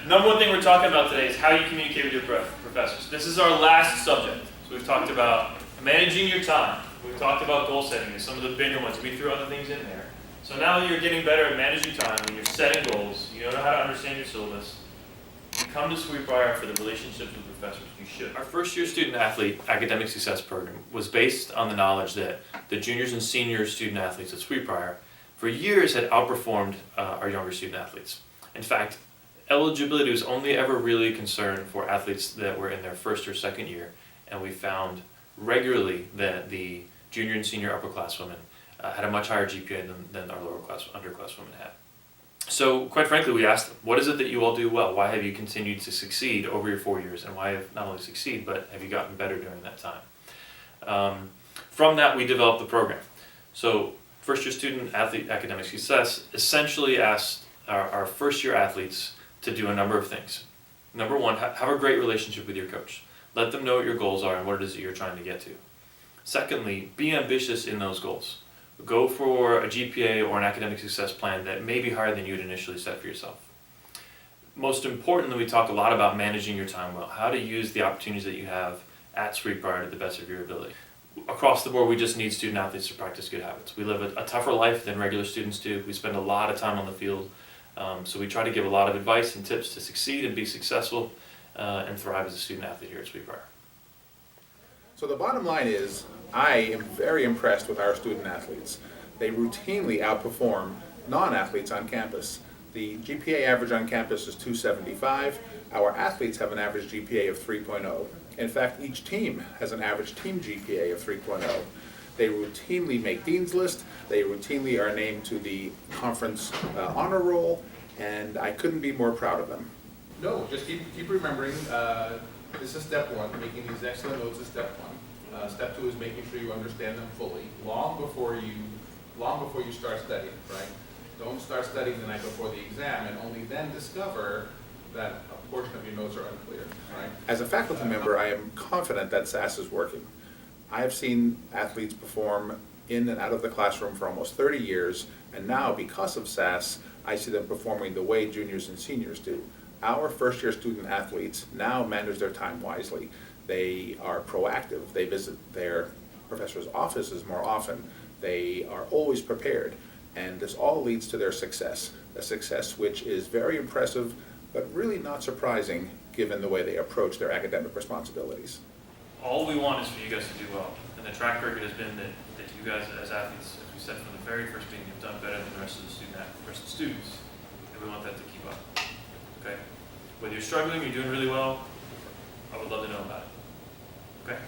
Number one thing we're talking about today is how you communicate with your professors. This is our last subject. So we've talked about managing your time. We've talked about goal setting and some of the bigger ones. We threw other things in there. So now that you're getting better at managing time, when you're setting goals, you know how to understand your syllabus, you come to Sweet Briar for the relationships with professors. You should. Our first year student athlete academic success program was based on the knowledge that the juniors and senior student athletes at Sweet Briar for years had outperformed our younger student athletes. In fact, eligibility was only ever really a concern for athletes that were in their first or second year, and we found regularly that the junior and senior upperclasswomen had a much higher GPA than our underclasswomen had. So quite frankly, we asked them, what is it that you all do well? Why have you continued to succeed over your 4 years, and why have not only succeed, but have you gotten better during that time? From that, we developed the program. So first year student athlete academic success essentially asked our first year athletes to do a number of things. Number one, have a great relationship with your coach. Let them know what your goals are and what it is that you're trying to get to. Secondly, be ambitious in those goals. Go for a GPA or an academic success plan that may be higher than you had initially set for yourself. Most importantly, we talk a lot about managing your time well, how to use the opportunities that you have at Sweet Briar to the best of your ability. Across the board, we just need student athletes to practice good habits. We live a tougher life than regular students do. We spend a lot of time on the field. So we try to give a lot of advice and tips to succeed and be successful and thrive as a student athlete here at Sweet Briar. So the bottom line is, I am very impressed with our student athletes. They routinely outperform non-athletes on campus. The GPA average on campus is 275. Our athletes have an average GPA of 3.0. In fact, each team has an average team GPA of 3.0. They routinely make Dean's List. They routinely are named to the conference honor roll, and I couldn't be more proud of them. No, just keep remembering, this is step one. Making these excellent notes is step one. Step two is making sure you understand them fully, long before you start studying, right? Don't start studying the night before the exam and only then discover that a portion of your notes are unclear, right? As a faculty member, I am confident that SAS is working. I have seen athletes perform in and out of the classroom for almost 30 years, and now, because of SAS, I see them performing the way juniors and seniors do. Our first-year student athletes now manage their time wisely. They are proactive. They visit their professors' offices more often. They are always prepared, and this all leads to their success, a success which is very impressive, but really not surprising given the way they approach their academic responsibilities. All we want is for you guys to do well, and the track record has been that you guys as athletes, as we said from the very first meeting, have done better than the rest of the students, and we want that to keep up. Okay? Whether you're struggling, you're doing really well, I would love to know about it. Okay?